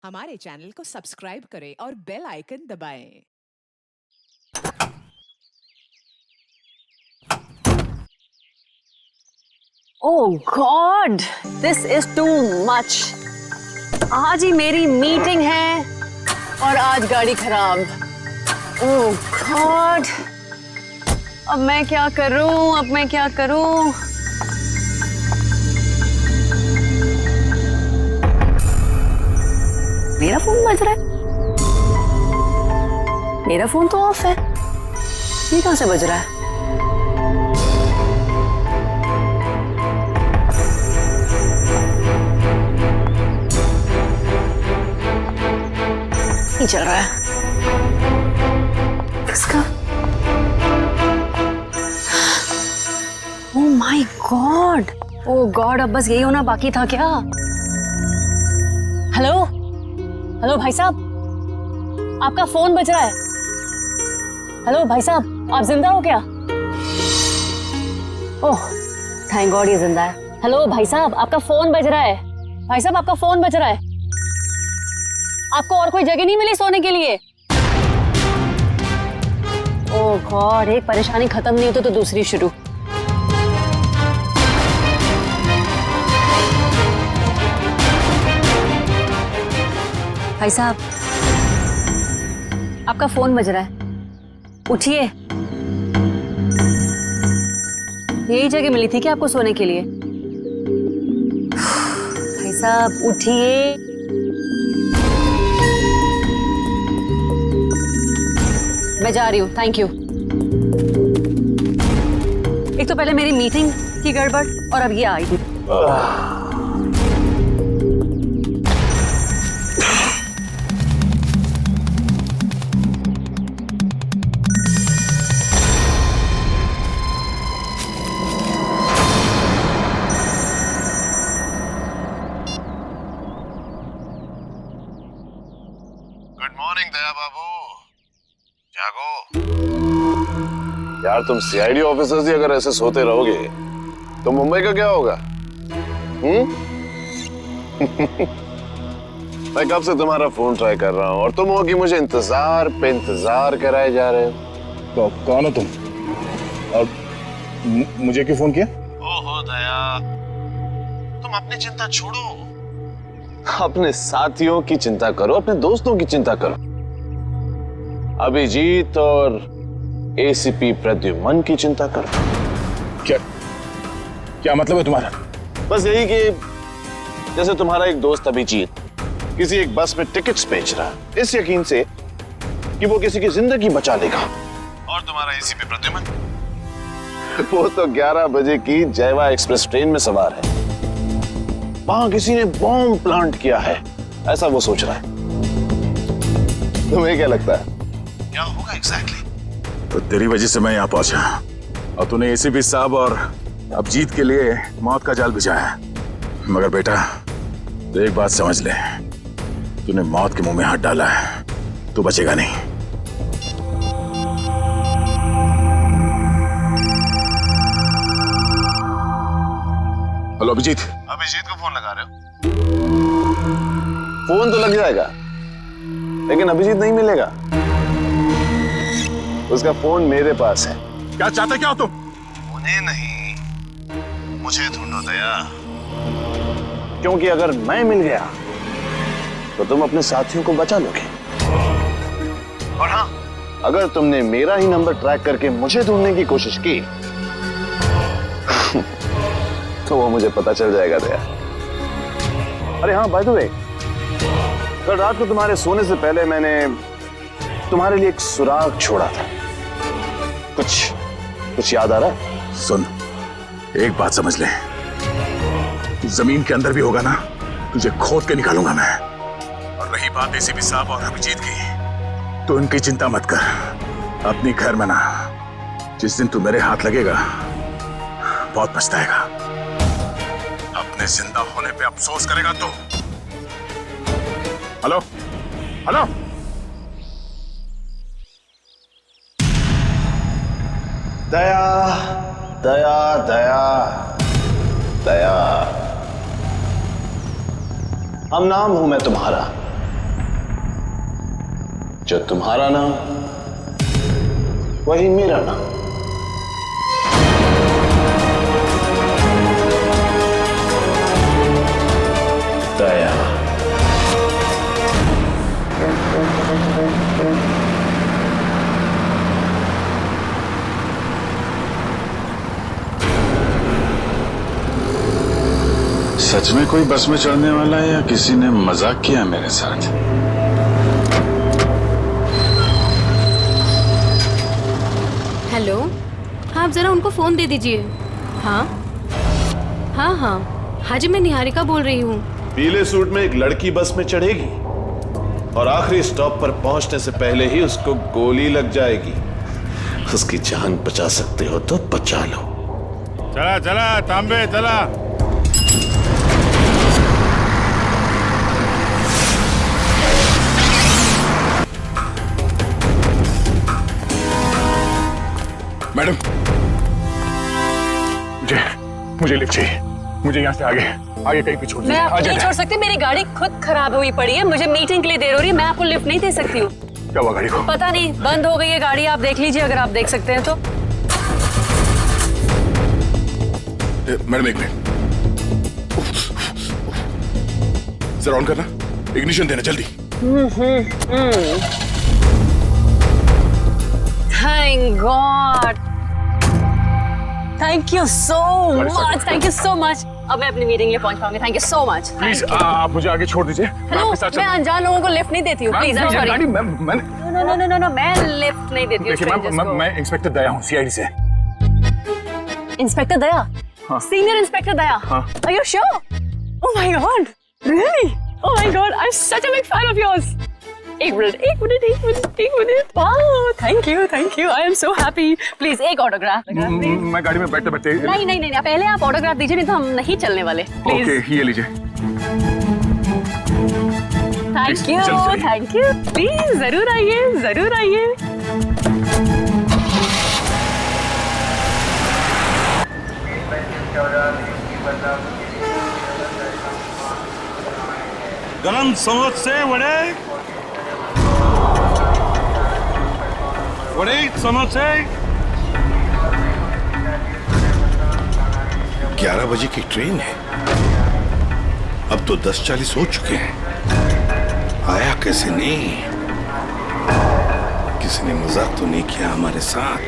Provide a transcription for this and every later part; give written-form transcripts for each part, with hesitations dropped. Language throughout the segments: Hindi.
हमारे चैनल को सब्सक्राइब करें और बेल आइकन दबाएं। Oh God, this is too much. आज ही मेरी मीटिंग है और आज गाड़ी खराब। ओह गॉड, अब मैं क्या करूं? मेरा फोन बज रहा है। मेरा फोन तो ऑफ है। ये कहां से बज रहा है? नहीं चल रहा है इसका। Oh my God, oh God, अब बस यही होना बाकी था क्या? हेलो हेलो भाई साहब, आपका फोन बज रहा है। हेलो भाई साहब, आप जिंदा हो क्या? ओह थैंक गॉड ये जिंदा है। हेलो भाई साहब, आपका फोन बज रहा है। भाई साहब आपका फोन बज रहा है। आपको और कोई जगह नहीं मिली सोने के लिए? ओह गॉड, एक परेशानी खत्म नहीं होती तो दूसरी शुरू। भाई साहब आपका फोन बज रहा है, उठिए। यही जगह मिली थी क्या आपको सोने के लिए? भाई साहब उठिए। मैं जा रही हूँ, थैंक यू। एक तो पहले मेरी मीटिंग की गड़बड़ और अब ये आई थी। गुड मॉर्निंग दया बाबू, जागो। यार तुम सीआईडी ऑफिसर्स ही अगर ऐसे सोते रहोगे तो मुंबई का क्या होगा? मैं कब से तुम्हारा फोन ट्राई कर रहा हूं और तुम हो कि मुझे इंतजार पे इंतजार कराए जा रहे हो। तो कौन हो तुम और मुझे क्यों फोन किया? ओहो दया, तुम अपनी चिंता छोड़ो, अपने साथियों की चिंता करो, अपने दोस्तों की चिंता करो। अभिजीत और एसीपी प्रद्युमन की चिंता करो। क्या मतलब है तुम्हारा? बस यही कि जैसे तुम्हारा एक दोस्त अभिजीत किसी एक बस में टिकट्स बेच रहा है इस यकीन से कि वो किसी की जिंदगी बचा लेगा, और तुम्हारा एसीपी प्रद्युमन वो तो 11 बजे की जयवा एक्सप्रेस ट्रेन में सवार है, वहां किसी ने बॉम्ब प्लांट किया है ऐसा वो सोच रहा है। तुम्हें क्या लगता है क्या होगा एग्जैक्टली? तो तेरी वजह से मैं यहाँ पहुंचा और तूने एसीपी साहब और अभिजीत के लिए मौत का जाल बिछाया। मगर बेटा तो एक बात समझ ले, तूने मौत के मुंह में हाथ डाला है, तू बचेगा नहीं। हेलो अभिजीत। अभिजीत को फोन लगा रहे हो? फोन तो लग जाएगा लेकिन अभिजीत नहीं मिलेगा, उसका फोन मेरे पास है। क्या चाहते क्या हो तुम? उन्हें नहीं, मुझे ढूंढो दया, क्योंकि अगर मैं मिल गया तो तुम अपने साथियों को बचा लोगे, और हाँ अगर तुमने मेरा ही नंबर ट्रैक करके मुझे ढूंढने की कोशिश की तो वो मुझे पता चल जाएगा दया। अरे हाँ बाय द वे, कल रात को तुम्हारे सोने से पहले मैंने तुम्हारे लिए एक सुराग छोड़ा था, कुछ याद आ रहा है? सुन, एक बात समझ ले, तू जमीन के अंदर भी होगा ना, तुझे खोद के निकालूंगा मैं। और रही बात एसीपी साहब और अभिजीत की, तो उनकी चिंता मत कर, अपनी खैर मना। जिस दिन तू मेरे हाथ लगेगा बहुत पछताएगा, अपने जिंदा होने पे अफसोस करेगा तू। हेलो हेलो, दया दया दया दया, हम नाम हूं मैं तुम्हारा, जो तुम्हारा नाम वही मेरा नाम। दया। सच में कोई बस में चढ़ने वाला है या किसी ने मजाक किया मेरे साथ? हेलो, हाँ आप जरा उनको फोन दे दीजिए। हाँ हाँ हाँ हाँ जी, मैं निहारिका बोल रही हूँ। पीले सूट में एक लड़की बस में चढ़ेगी और आखिरी स्टॉप पर पहुंचने से पहले ही उसको गोली लग जाएगी। उसकी जान बचा सकते हो तो बचा लो। चला चला तांबे चला। मैडम, मुझे लिफ्ट चाहिए। मुझे यहाँ से आगे कहीं भी छोड़ दीजिए। मैं आपको नहीं छोड़ सकती, मेरी गाड़ी खुद खराब हुई पड़ी है, मुझे मीटिंग के लिए देर हो रही है, मैं आपको लिफ्ट नहीं दे सकती हूँ। क्या हुआ गाड़ी को? पता नहीं, बंद हो गई है गाड़ी, आप देख लीजिए अगर आप देख सकते हैं तो। मैडम एक मिनट, जरा ऑन करना, इग्निशन देना जल्दी। Thank God, thank you so much, thank you so much. अब मैं अपनी मीटिंग लिए पहुंच पाऊंगी। Thank you so much. Please आप मुझे आगे छोड़ दीजिए। हेलो, मैं अनजान लोगों को लिफ्ट नहीं देती हूँ, प्लीज। आई गाड़ी एम मैं नो, मैं लिफ्ट नहीं देती हूँ स्ट्रेंजर्स को। मैं इंस्पेक्टर दया हूँ, सीआईडी से। इंस्पेक्टर दया? हाँ। सीनियर इंस्पेक्टर दया? हाँ। Are you sure? Oh my God, really? Oh my God, I'm such a big fan of yours. एक minute. Wow, thank you. I am so happy. Please एक ऑटोग्राफ। मैं गाड़ी में बैठते बैठते। नहीं, पहले आप ऑटोग्राफ दीजिए, नहीं तो हम नहीं चलने वाले। प्लीज। ओके, ये लीजिए। Thank you. प्लीज जरूर आइए। गरम समोसे वड़े समोसे। 11 बजे की ट्रेन है, अब तो 10:40 हो चुके हैं। आया कैसे नहीं? किसी ने मजाक तो नहीं किया हमारे साथ?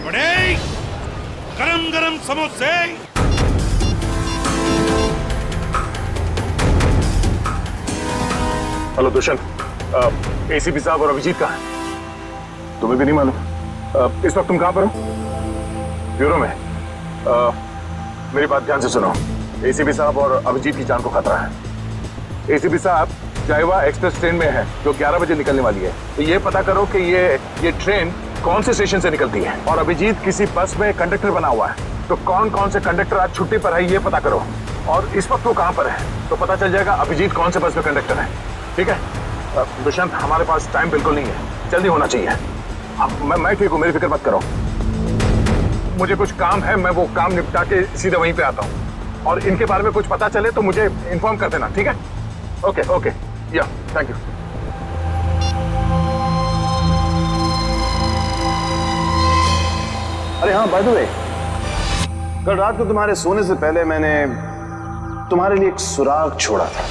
वड़े गरम गरम समोसे। हेलो दुष्यंत, एसीपी साहब और अभिजीत कहाँ हैं? तुम्हें भी नहीं मालूम? इस वक्त तुम कहाँ पर हो? ब्यूरो में। मेरी बात ध्यान से सुनो। एसीपी साहब और अभिजीत की जान को खतरा है। एसीपी साहब जायवा एक्सप्रेस ट्रेन में है जो 11 बजे निकलने वाली है, तो ये पता करो कि ये ट्रेन कौन से स्टेशन से निकलती है। और अभिजीत किसी बस में कंडक्टर बना हुआ है, तो कौन से कंडक्टर आज छुट्टी पर है ये पता करो। और इस वक्त वो कहाँ पर है तो पता चल जाएगा अभिजीत कौन से बस में कंडक्टर है। ठीक है दुष्यंत, हमारे पास टाइम बिल्कुल नहीं है, जल्दी होना चाहिए। मैं ठीक हूँ, मेरी फिक्र मत करो। मुझे कुछ काम है, मैं वो काम निपटा के सीधे वहीं पे आता हूँ। और इनके बारे में कुछ पता चले तो मुझे इन्फॉर्म कर देना, ठीक है? ओके, या थैंक यू। अरे हाँ, बाय द वे, कल रात को तुम्हारे सोने से पहले मैंने तुम्हारे लिए एक सुराग छोड़ा था।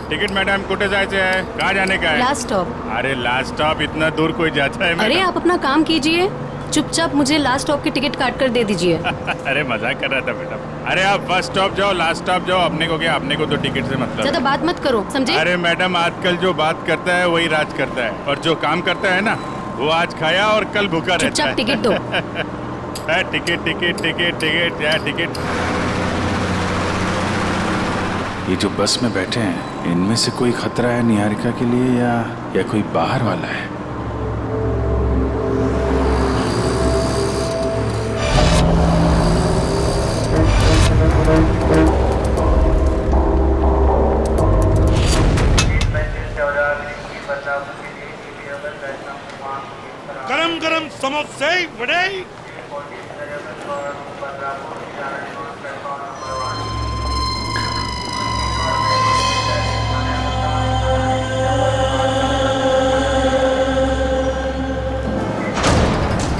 टिकट मैडम, कुठे जायचे आहे? कहाँ जाने का है? Last stop. अरे लास्ट स्टॉप इतना दूर कोई जाता है? अरे आप अपना काम कीजिए, चुपचाप मुझे लास्ट स्टॉप की टिकट काट कर दे दीजिए। अरे मजाक कर रहा था मैडम। अरे आप फर्स्ट स्टॉप जाओ, लास्ट स्टॉप जाओ, अपने को क्या, अपने को तो टिकट से मतलब। ज्यादा बात मत करो, समझे? अरे मैडम, आजकल जो बात करता है वही राज करता है, और जो काम करता है ना वो आज खाया और कल भूखा रहता है। चुपचाप टिकट दो। टिकट। ये जो बस में बैठे हैं, इनमें से कोई खतरा है निहारिका के लिए या कोई बाहर वाला है? गरम गरम समोसे वड़े।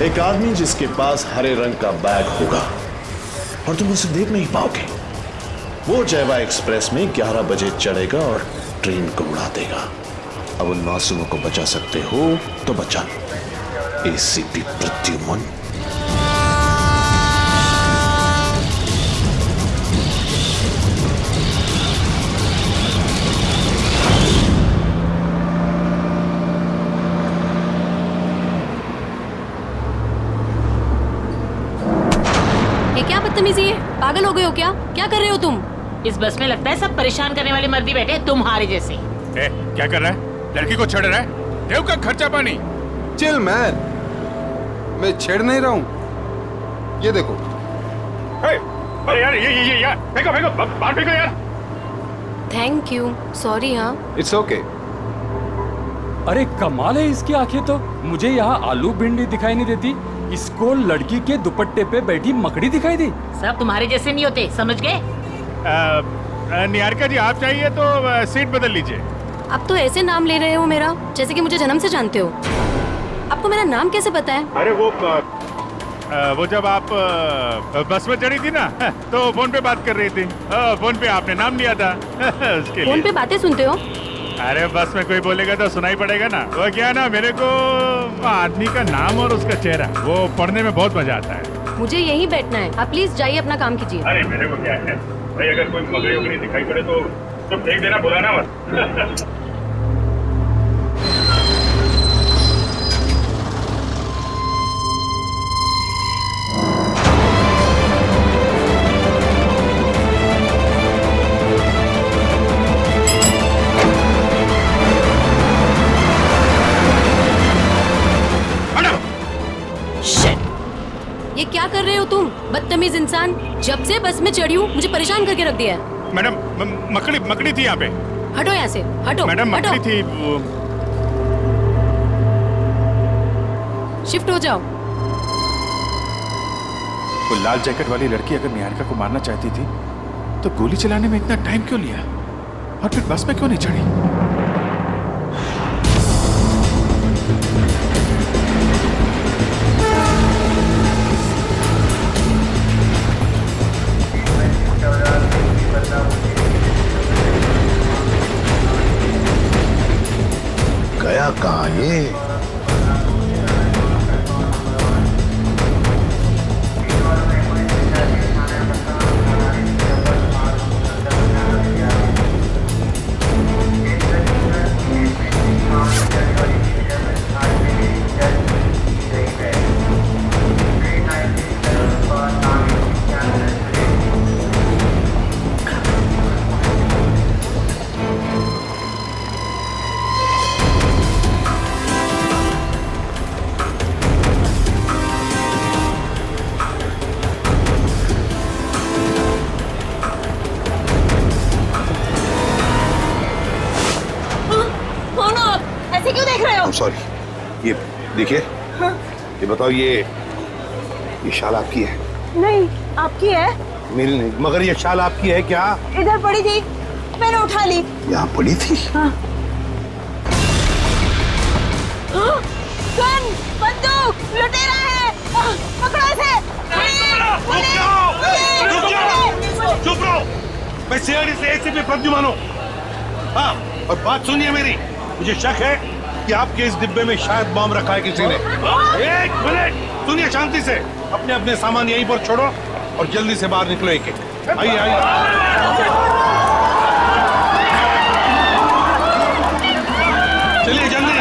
एक आदमी जिसके पास हरे रंग का बैग होगा और तुम उसे देख नहीं पाओगे, वो जयवा एक्सप्रेस में 11 बजे चढ़ेगा और ट्रेन को उड़ा देगा। अब उन मासूमों को बचा सकते हो तो बचा लो। एसीपी प्रद्युमन। ये क्या बदतमीजी है? पागल हो गए हो क्या? क्या कर रहे हो तुम? इस बस में लगता है सब परेशान करने वाले मर्दी बैठे हैं, तुम्हारे जैसे। ए, क्या कर रहा है? लड़की को छेड़ रहा है? देव का खर्चा पानी। चिल मैन, मैं छेड़ नहीं रहा हूँ। ये देखो। अरे यार ये यार फेंको फेंको बाहर फेंको यार। Thank you. सॉरी। हाँ इट्स ओके। अरे कमाल है इसकी आंखें तो। मुझे यहाँ आलू भिंडी दिखाई नहीं देती, इसको लड़की के दुपट्टे पे बैठी मकड़ी दिखाई दी। सब तुम्हारे जैसे नहीं होते, समझ गए? निहारिका जी आप चाहिए तो सीट बदल लीजिए। अब तो ऐसे नाम ले रहे हो मेरा जैसे कि मुझे जन्म से जानते हो। आपको मेरा नाम कैसे पता है? अरे वो जब आप बस में चढ़ी थी ना तो फोन पे बात कर रही थी। फोन पे आपने नाम लिया था उसके फोन लिए। पे बातें सुनते हो? अरे बस में कोई बोलेगा तो सुनाई पड़ेगा ना। वो क्या ना, मेरे को आदमी का नाम और उसका चेहरा वो पढ़ने में बहुत मजा आता है। मुझे यहीं बैठना है। आप प्लीज जाइए, अपना काम कीजिए। अरे मेरे को क्या है भाई, अगर कोई मगरी उगरी दिखाई पड़े तो फेंक देना, बुलाना मत। ये क्या कर रहे हो तुम, बदतमीज इंसान? जब से बस में चढ़ी हूँ मुझे परेशान करके रख दिया है। मैडम मकड़ी थी यहाँ पे। हटो यहाँ से, हटो। मैडम हटो। मकड़ी थी वो। शिफ्ट हो जाओ। वो लाल जैकेट वाली लड़की अगर निहारिका को मारना चाहती थी तो गोली चलाने में इतना टाइम क्यों लिया, और फिर बस में क्यों नहीं चढ़ी? गया कहाँ ये? ऐसे क्यों देख रहे हो? सॉरी, ये देखिए। ये बताओ, ये शाल आपकी है? नहीं, आपकी है। मेरी नहीं, मगर ये शाल आपकी है क्या? इधर पड़ी थी, मैंने उठा ली। यहाँ पड़ी थी? गन, बंदूक, लुटेरा है। पकड़ो इसे। चुप रहो। मैं सीआईडी से एसीपी प्रद्युमन हूं। हाँ, और बात सुनिए मेरी। मुझे शक है कि आपके इस डिब्बे में शायद बम रखा है किसी ने। एक मिनट सुनिए शांति से। अपने अपने सामान यहीं पर छोड़ो और जल्दी से बाहर निकलो। एक एक आइए आइए। चलिए जल्दी।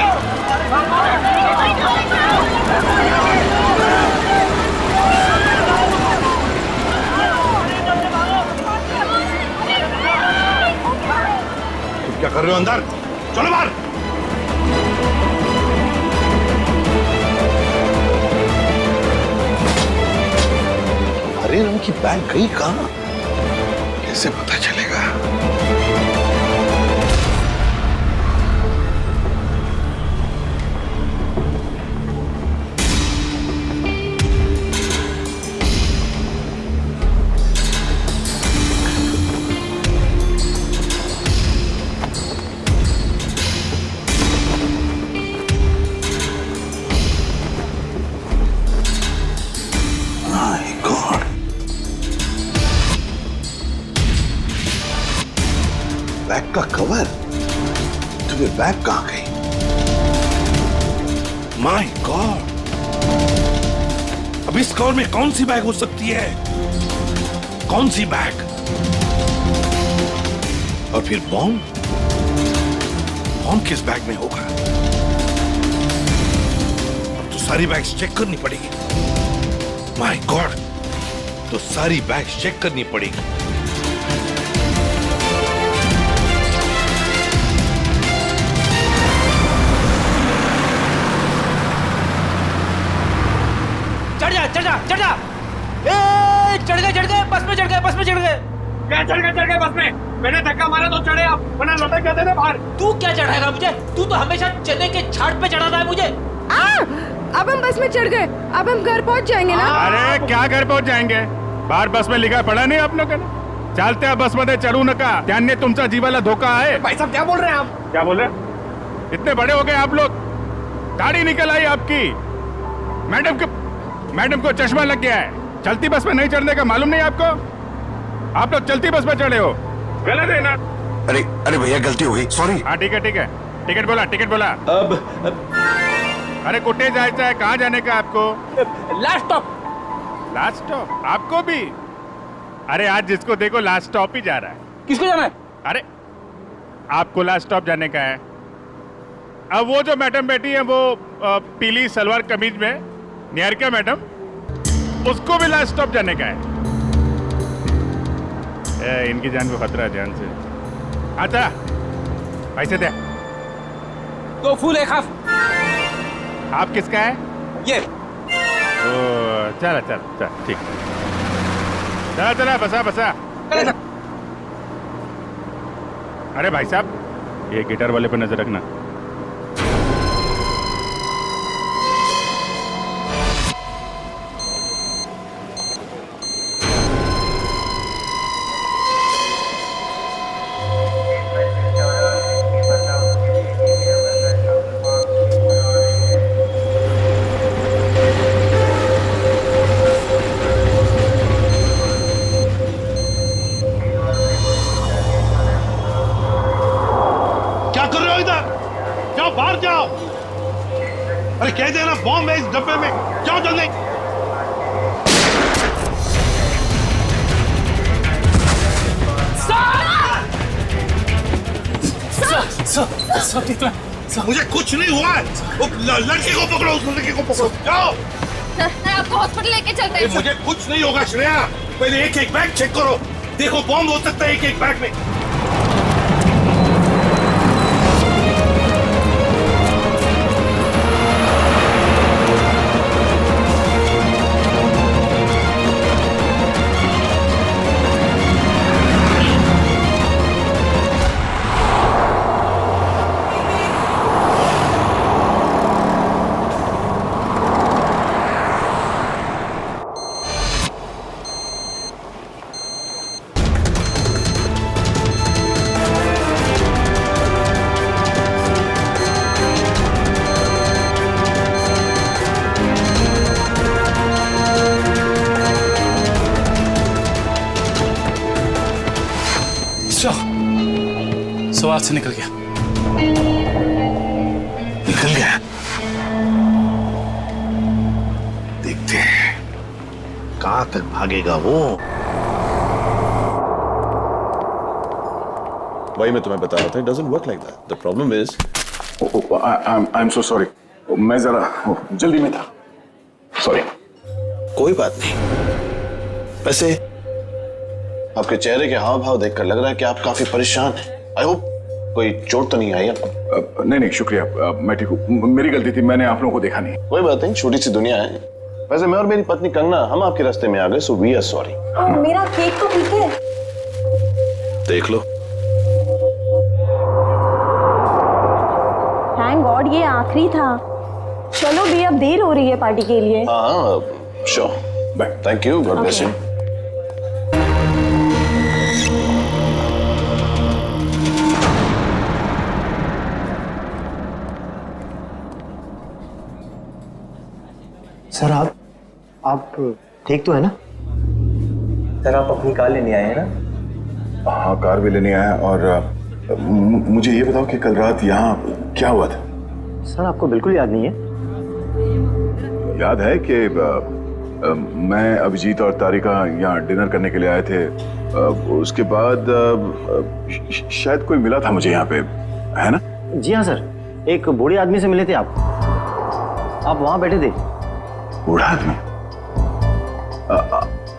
तुम क्या कर रहे हो अंदर? चलो बाहर। हरे रंग की बैग गई कहाँ? कैसे पता चलेगा? का कवर? तुम्हें बैग कहां गई? माय गॉड, अब इस कवर में कौन सी बैग हो सकती है? कौन सी बैग? और फिर बॉम्ब? बॉम्ब किस बैग में होगा? अब तो सारी बैग्स चेक करनी पड़ेगी। माय गॉड, तो सारी बैग्स चेक करनी पड़ेगी। चढ़ जा चढ़ जा चढ़ जा। ए, चढ़ गए बस में चढ़ गए बस में चढ़ गए। क्या चढ़ गए बस में? मैंने धक्का मारा तो चढ़े आप, वरना लटक जाते थे बाहर। तू क्या चढ़ाएगा मुझे? तू तो हमेशा चने के झाड़ पे चढ़ाता है मुझे। अब हम बस में चढ़ गए, अब हम घर पहुंच जाएंगे ना? अरे क्या घर पहुंच जाएंगे? बाहर बस में लिखा पड़ा नहीं आप लोगों ने? चालते बस मध्ये चढू नका, त्याने तुमचा जीवाला धोका है। भाई साहब क्या बोल रहे हैं आप? क्या बोल रहे? इतने बड़े हो गए आप लोग, दाढ़ी निकल आई आपकी। मैडम को चश्मा लग गया है। चलती बस में नहीं चढ़ने का मालूम नहीं आपको? आप लोग चलती बस में चढ़े हो, गलत है ना? अरे भैया गलती हो गई, सॉरी। हाँ ठीक है। टिकट बोला। अब अरे कुटे जायचं है? कहाँ जाने का आपको? लास्ट स्टॉप आपको भी? अरे आज जिसको देखो लास्ट स्टॉप ही जा रहा है। किसको जाना है? अरे आपको लास्ट स्टॉप जाने का है। अब वो जो मैडम बैठी है वो पीली सलवार कमीज में, निहारिका मैडम, उसको भी लास्ट स्टॉप जाने का है। इनकी जान को खतरा है, ध्यान से। अच्छा पैसे दे। 2 फूल 1 हाफ। आप किसका है? ये चल ठीक। चला बसा। अरे भाई साहब, ये गिटार वाले पे नजर रखना। बाहर जाओ। अरे कह देना बॉम्ब है इस डब्बे में, जाओ जल्दी। मुझे कुछ नहीं हुआ है। वो लड़के को पकड़ो, उस लड़के को पकड़ो, जाओ। आपको हॉस्पिटल लेके चलते हैं। मुझे कुछ नहीं होगा श्रेया, पहले एक बैग चेक करो, देखो बॉम्ब हो सकता है एक बैग में। सवाल से निकल गया। देखते हैं कहां तक भागेगा वो। वही मैं तुम्हें बता रहा था, it doesn't work like that. The problem is, I'm so sorry. मैं जरा जल्दी में था, सॉरी। कोई बात नहीं। वैसे आपके चेहरे के हाव भाव देखकर लग रहा है कि आप काफी परेशान हैं। आई होप कोई चोट तो नहीं आई आपको? नहीं शुक्रिया, मैं ठीक हूँ। मेरी गलती थी, मैंने आप लोगों को देखा नहीं। कोई बात नहीं, छोटी सी दुनिया है। वैसे मैं और मेरी पत्नी कंगना, हम आपके रास्ते में आ गए, सो वी आर सॉरी। मेरा केक तो ठीक है। देख लो। थैंक गॉड ये आखिरी था। चलो भी अब देर हो रही है पार्टी के लिए। हाँ sure, bye. Thank you, god bless you. Sir आप ठीक तो है ना? सर आप अपनी कार लेने आए हैं ना? हाँ कार भी लेने आए, और मुझे ये बताओ कि कल रात यहाँ क्या हुआ था? सर आपको बिल्कुल याद नहीं है? याद है कि मैं, अभिजीत और तारिका यहाँ डिनर करने के लिए आए थे। उसके बाद शायद कोई मिला था मुझे यहाँ पे, है ना? जी हाँ सर, एक बूढ़े आदमी से मिले थे आप वहाँ बैठे थे। बूढ़ा आदमी?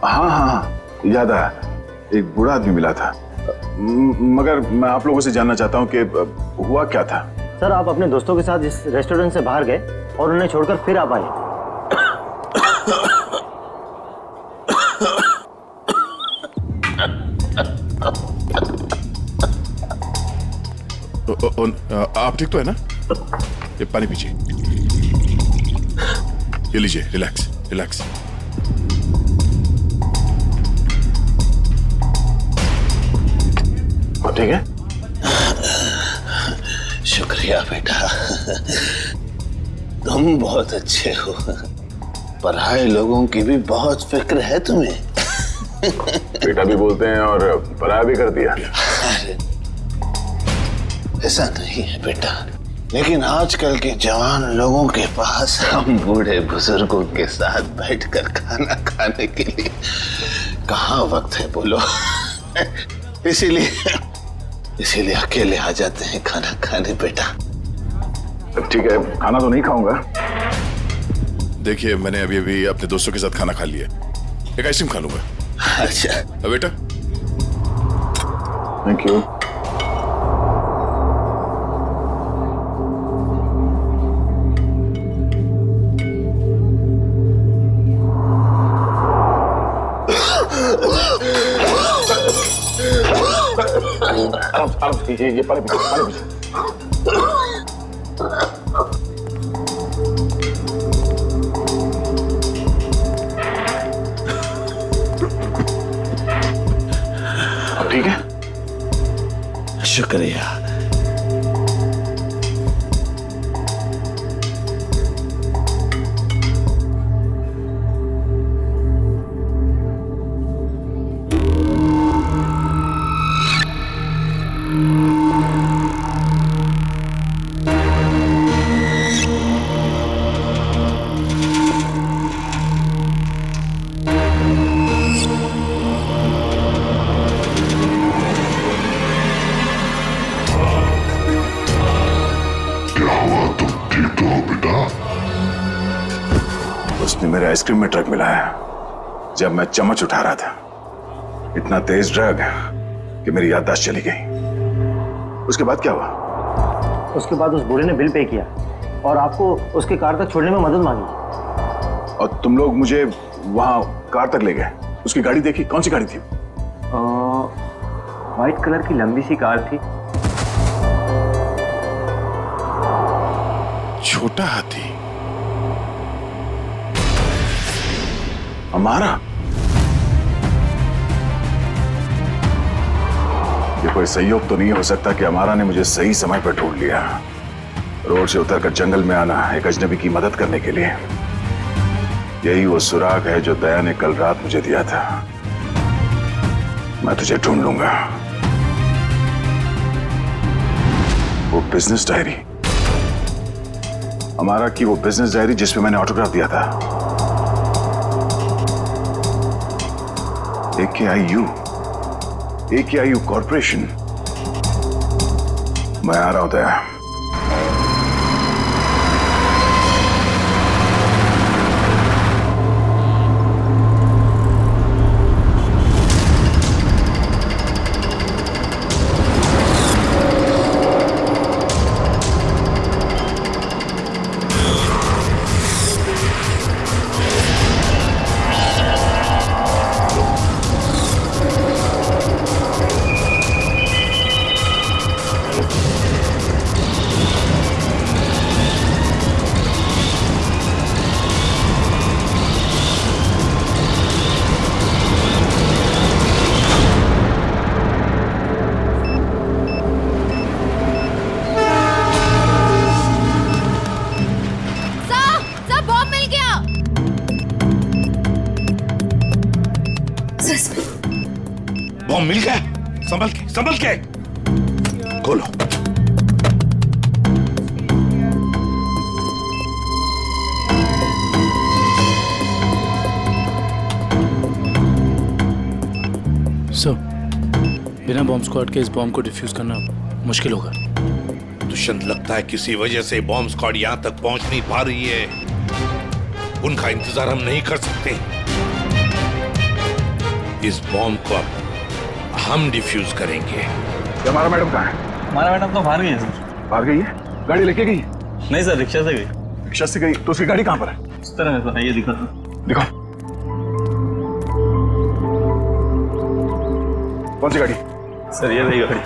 हाँ हाँ, याद आया, एक बूढ़ा आदमी मिला था। मगर मैं आप लोगों से जानना चाहता हूँ कि हुआ क्या था? सर आप अपने दोस्तों के साथ इस रेस्टोरेंट से बाहर गए और उन्हें छोड़कर फिर आप आए। आप ठीक तो है ना? ये पानी पीजिए, ये लीजिए, रिलैक्स रिलैक्स। ठीक है? शुक्रिया बेटा, तुम बहुत अच्छे हो। पराए लोगों की भी बहुत फिक्र है तुम्हें। बेटा भी बोलते हैं और पराया भी कर दिया। ऐसा नहीं है बेटा, लेकिन आजकल के जवान लोगों के पास हम बूढ़े बुजुर्गों के साथ बैठकर खाना खाने के लिए कहाँ वक्त है बोलो। इसीलिए अकेले आ जाते हैं खाना खाने बेटा। ठीक है, खाना तो नहीं खाऊंगा। देखिए, मैंने अभी अभी अपने दोस्तों के साथ खाना खा लिया, एक आइसक्रीम खा लूंगा। अच्छा बेटा, थैंक यू। आराम से, ये पानी पीजिए। अब ठीक है? शुक्रिया। उसने मेरे आइसक्रीम में ड्रग मिलाया जब मैं चम्मच उठा रहा था। इतना तेज ड्रग कि मेरी याददाश्त चली गई। उसके बाद क्या हुआ? उसके बाद उस बूढ़े ने बिल पे किया और आपको उसके कार तक छोड़ने में मदद मांगी। और तुम लोग मुझे वहां कार तक ले गए। उसकी गाड़ी देखी? कौन सी गाड़ी थी? व्हाइट कलर की लंबी सी कार थी। छोटा हाथी हमारा? ये कोई संयोग तो नहीं हो सकता कि हमारा ने मुझे सही समय पर ढूंढ लिया। रोड से उतरकर जंगल में आना एक अजनबी की मदद करने के लिए, यही वो सुराग है जो दया ने कल रात मुझे दिया था। मैं तुझे ढूंढ लूंगा। वो बिजनेस डायरी, हमारा की वो बिजनेस डायरी जिसमें मैंने ऑटोग्राफ दिया था। AKIU corporation. मैं आ रहा हूं दया। बॉम्ब मिल गया। संभल के खोलो। सर, बिना बॉम्ब स्क्वाड के इस बॉम्ब को डिफ्यूज करना मुश्किल होगा। दुष्यंत, लगता है किसी वजह से बॉम्ब स्क्वाड यहाँ तक पहुंच नहीं पा रही है। उनका इंतजार हम नहीं कर सकते। इस बॉम्ब को अब हम डिफ्यूज करेंगे। हमारा मैडम कहाँ है? हमारा मैडम तो बाहर गई है सर। बाहर गई है? गाड़ी लेके गई? नहीं सर, रिक्शा से गई। रिक्शा से गई? तो उसकी गाड़ी कहाँ पर है? इस तरह है सर, ये दिखा। दिखाओ। कौन सी गाड़ी? सर ये रही गाड़ी।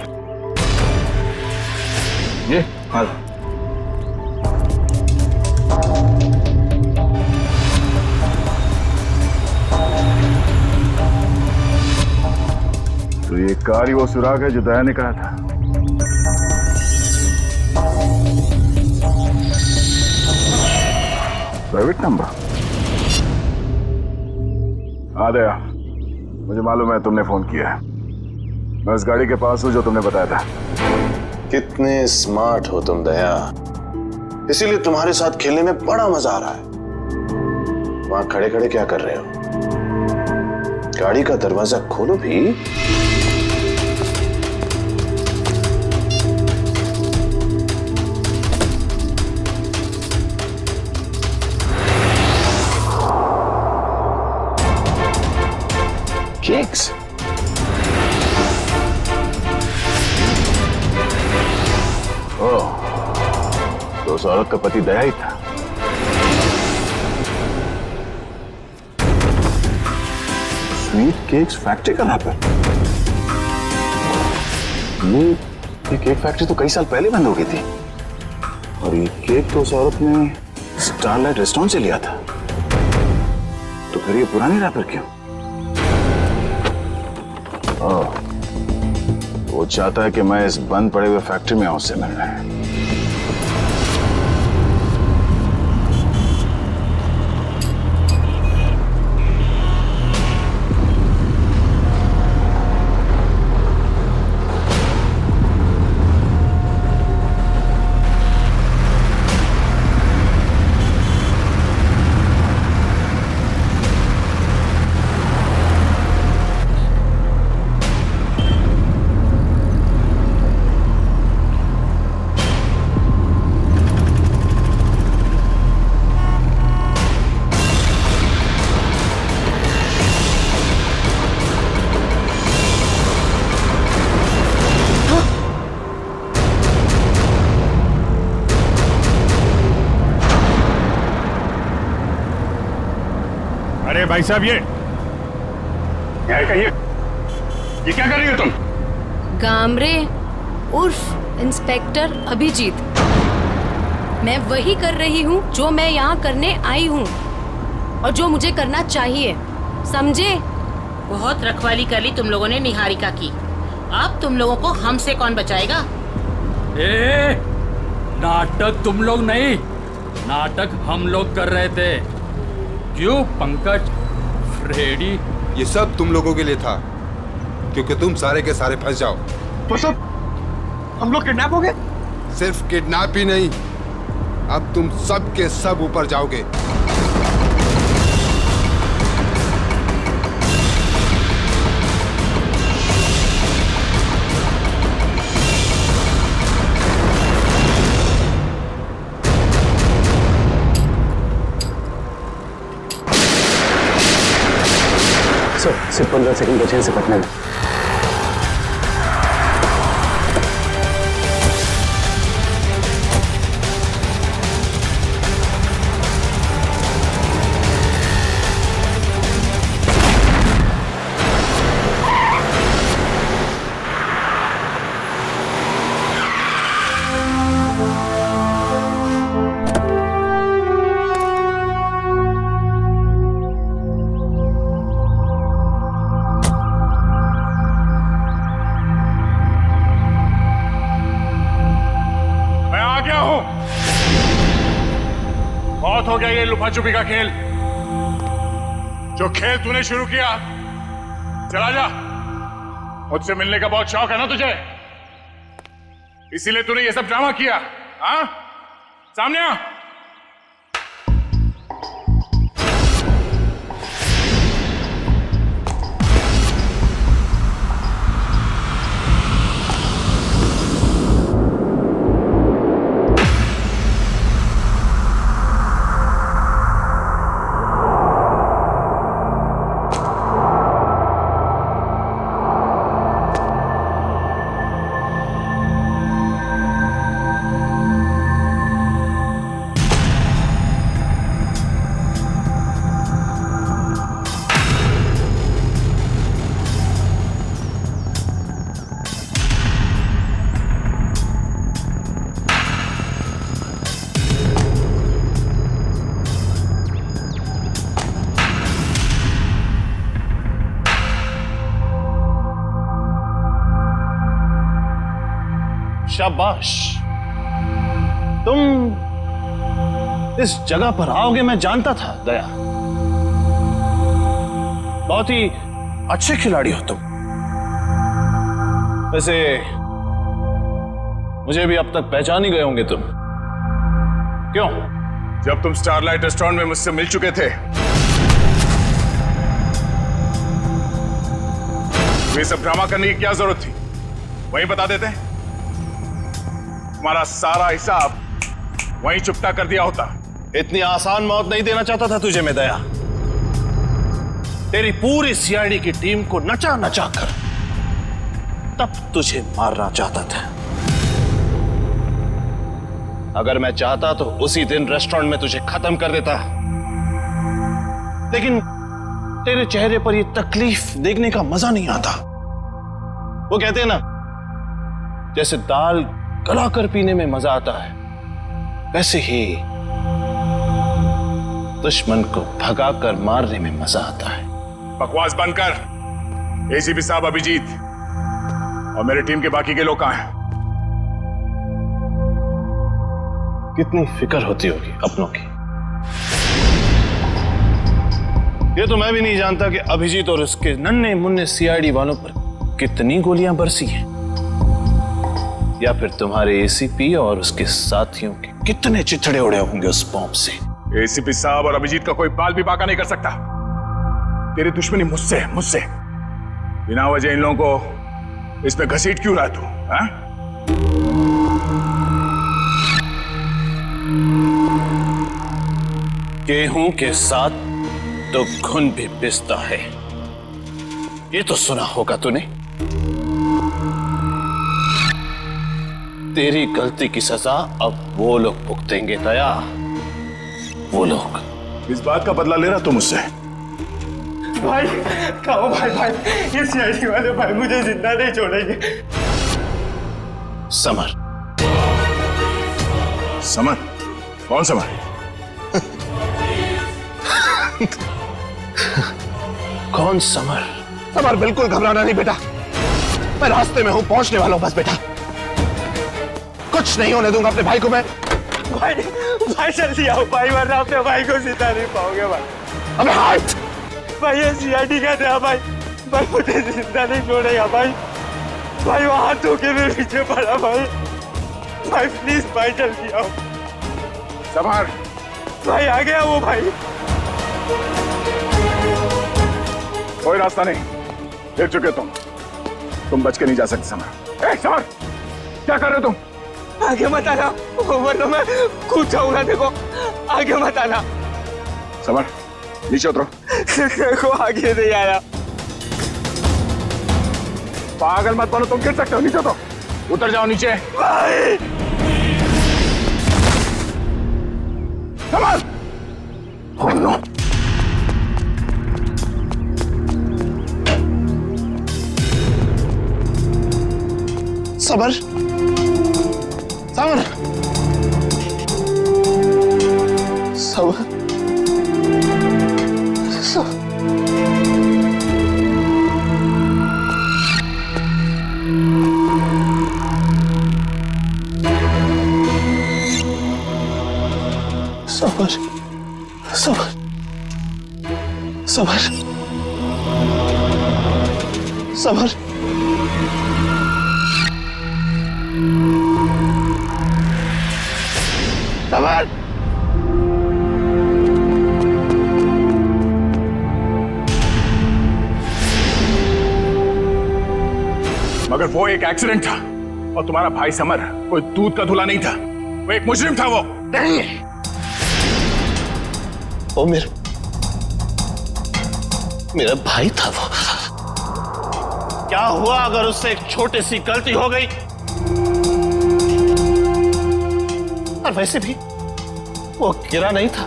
ये? हाँ। तो ये कार ही वो सुराग है जो दया ने कहा था। Private number? हाँ दया, मुझे मालूम है तुमने फोन किया है। मैं उस गाड़ी के पास हूं जो तुमने बताया था। कितने स्मार्ट हो तुम दया, इसीलिए तुम्हारे साथ खेलने में बड़ा मजा आ रहा है। वहां खड़े खड़े क्या कर रहे हो? गाड़ी का दरवाजा खोलो भी। केक्स? ओह, तो उस औरत का पति दया ही था। स्वीट केक्स फैक्ट्री का रैपर? ये केक फैक्ट्री तो कई साल पहले बंद हो गई थी, और ये केक तो उस औरत ने स्टारलाइट रेस्टोरेंट से लिया था। तो फिर ये पुरानी रैपर क्यों? ओह, वो चाहता है कि मैं इस बंद पड़े हुए फैक्ट्री में आऊं उससे मिलने। अरे भाई साहब, ये क्या कर रही हो तुम? गामरे उर्फ इंस्पेक्टर अभिजीत, मैं वही कर रही हूँ जो मैं यहाँ करने आई हूँ और जो मुझे करना चाहिए, समझे? बहुत रखवाली कर ली तुम लोगों ने निहारिका की। अब तुम लोगों को हमसे कौन बचाएगा? ए, नाटक तुम लोग नहीं, नाटक हम लोग कर रहे थे। क्यों पंकज, फ्रेडी? ये सब तुम लोगों के लिए था, क्योंकि तुम सारे के सारे फंस जाओ। तो सब हम लोग किडनैप हो गए? सिर्फ किडनैप ही नहीं, अब तुम सब के सब ऊपर जाओगे। सर सिर्फ 15 सेकंड बचे हैं इसे पकड़ने में। बहुत हो गया ये लुका छुपी का खेल। जो खेल तूने शुरू किया, चला जा। मुझसे मिलने का बहुत शौक है ना तुझे? इसीलिए तूने ये सब ड्रामा किया? हाँ, सामने आ। शाबाश, तुम इस जगह पर आओगे मैं जानता था दया। बहुत ही अच्छे खिलाड़ी हो तुम। वैसे मुझे भी अब तक पहचान ही गए होंगे तुम। क्यों? जब तुम स्टारलाइट रेस्टोरेंट में मुझसे मिल चुके थे, ये सब ड्रामा करने की क्या जरूरत थी? वहीं बता देते। तुम्हारा सारा हिसाब वहीं चुकता कर दिया होता। इतनी आसान मौत नहीं देना चाहता था तुझे मैं दया। तेरी पूरी सीआईडी की टीम को नचा नचा कर तब तुझे मारना चाहता था। अगर मैं चाहता तो उसी दिन रेस्टोरेंट में तुझे खत्म कर देता, लेकिन तेरे चेहरे पर यह तकलीफ देखने का मजा नहीं आता। वो कहते हैं ना, जैसे दाल गलाकर पीने में मजा आता है, वैसे ही दुश्मन को भगाकर मारने में मजा आता है। बकवास बंद कर। एसीपी साहब अभिजीत और मेरी टीम के बाकी के लोग कहां हैं? कितनी फिक्र होती होगी अपनों की। ये तो मैं भी नहीं जानता कि अभिजीत और उसके नन्हे मुन्ने सीआईडी वालों पर कितनी गोलियां बरसी हैं, या फिर तुम्हारे एसीपी और उसके साथियों के कितने चिथड़े उड़े होंगे उस बॉम्ब से। एसीपी साहब और अभिजीत का कोई बाल भी बाका नहीं कर सकता। तेरी दुश्मनी मुझसे बिना वजह इन लोगों को इस पे घसीट क्यों रहा तू? हाँ? गेहूं के साथ तो घुन भी पिसता है, ये तो सुना होगा तूने। तेरी गलती की सजा अब वो लोग भुगतेंगे दया, वो लोग। इस बात का बदला ले रहा तू मुझसे? भाई खाओ भाई, ये सीआईडी वाले भाई मुझे जिंदा नहीं छोड़ेंगे। समर। समर? कौन समर? कौन समर? समर, बिल्कुल घबराना नहीं बेटा, मैं रास्ते में हूं, पहुंचने वाला हूं बस बेटा। कुछ नहीं होने दूंगा अपने भाई को मैं। भाई जल्दी आओ भाई, वरना अपने भाई को जिंदा नहीं पाओगे भाई। अबे हाथ! भाई ये सीआईडी का था भाई मुझे जिंदा नहीं छोड़ेगा भाई। वहां हाथ धोके मेरे पीछे पड़ा भाई प्लीज भाई जल्दी आओ। समर! भाई आ गया वो भाई। कोई रास्ता नहीं, गिर चुके तुम बच के नहीं जा सकते समर। समर, क्या कर रहे हो तुम? आगे मत आना, वरना मैं कूद जाऊंगा। देखो आगे मत आना। समर, नीचे उतरो। देखो आगे नहीं आया। पागल मत बनो, तुम गिर सकते हो। नीचे उतरो, उतर जाओ नीचे। भाई समर! Oh no! समर! समर! समर! समर! समर! समर! समर! अमर! मगर वो एक एक्सीडेंट था और तुम्हारा भाई समर कोई दूध का धुला नहीं था, वो एक मुजरिम था। वो नहीं, वो मेरा भाई था। वो क्या हुआ अगर उससे एक छोटी सी गलती हो गई? और वैसे भी वो गिरा नहीं था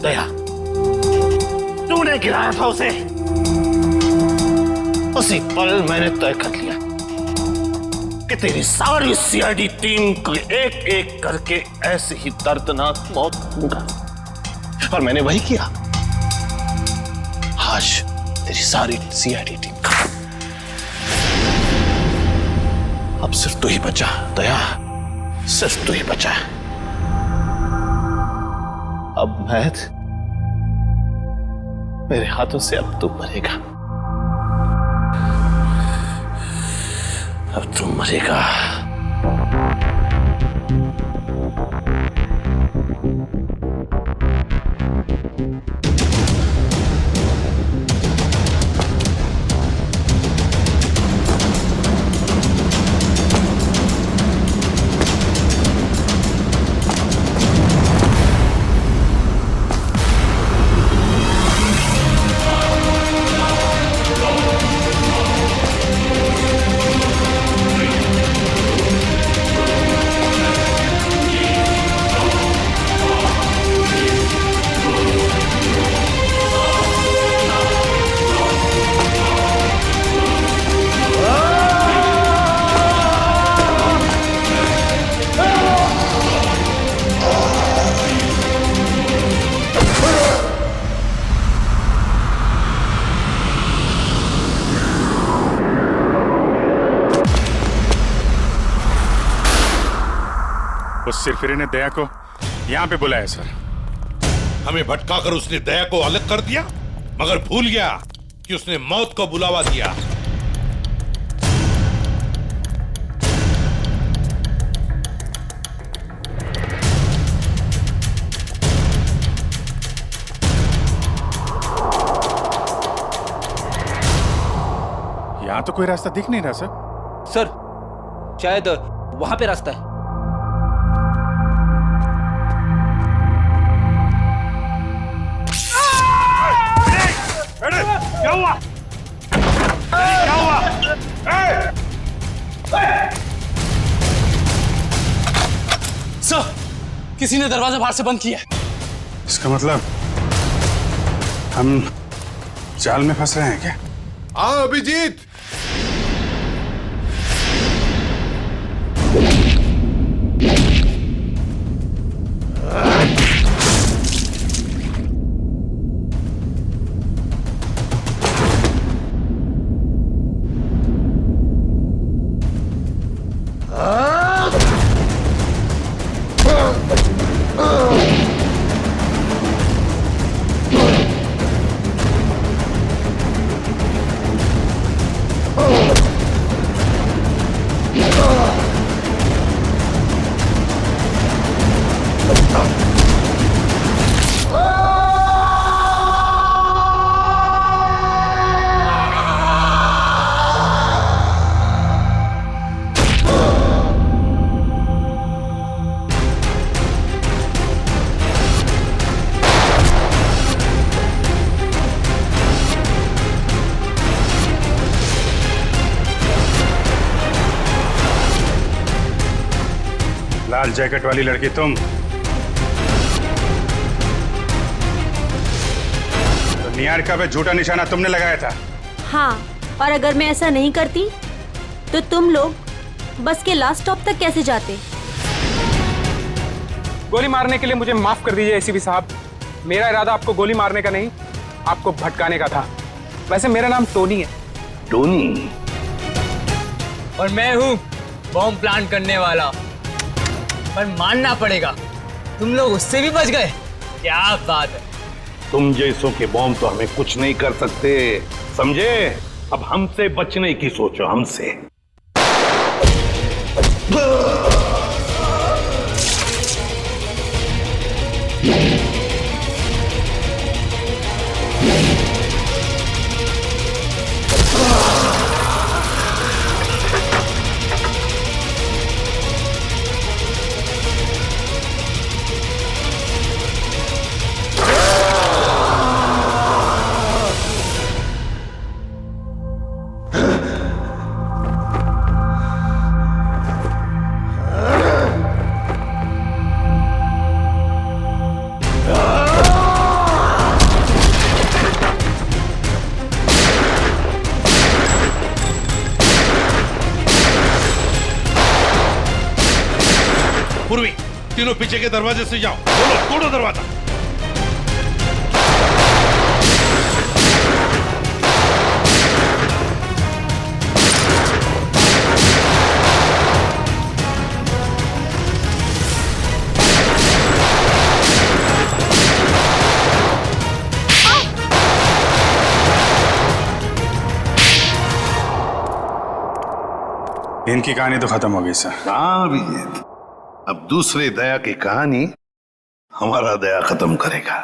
दया, तूने गिराया था उसे। उसी पल मैंने तय कर लिया कि तेरी सारी सीआईडी टीम को एक एक करके ऐसे ही दर्दनाक मौत दूंगा, और मैंने वही किया। आज तेरी सारी सीआईडी टीम का अब सिर्फ तू ही बचा दया, सिर्फ तू ही बचा। अब मैथ मेरे हाथों से अब तू मरेगा, अब तू मरेगा। उस सिरफिरे ने दया को यहाँ पे बुलाया सर। हमें भटकाकर उसने दया को अलग कर दिया, मगर भूल गया कि उसने मौत को बुलावा दिया। यहाँ तो कोई रास्ता दिख नहीं रहा सर। सर शायद वहां पे रास्ता है। क्या हुआ? क्या हुआ? सर, किसी ने दरवाजा बाहर से बंद किया है। इसका मतलब हम जाल में फंस रहे हैं क्या? हाँ अभिजीत, लाल जैकेट वाली लड़की तुम? तो निहारिका पे झूठा निशाना तुमने लगाया था? हाँ, और अगर मैं ऐसा नहीं करती तो तुम लोग बस के लास्ट स्टॉप तक कैसे जाते? गोली मारने के लिए मुझे माफ कर दीजिए एसीपी साहब। मेरा इरादा आपको गोली मारने का नहीं, आपको भटकाने का था। वैसे मेरा नाम टोनी है। टोनी? और मैं हूँ बॉम्ब प्लांट करने वाला। पर मानना पड़ेगा, तुम लोग उससे भी बच गए। क्या बात है। तुम जैसों के बॉम्ब तो हमें कुछ नहीं कर सकते, समझे? अब हमसे बचने की सोचो, हमसे। तीनों पीछे के दरवाजे से जाओ। बोलो, तोड़ो दरवाजा। इनकी कहानी तो खत्म हो गई सर। हाँ अभिजीत, अब दूसरे दया की कहानी हमारा दया खत्म करेगा।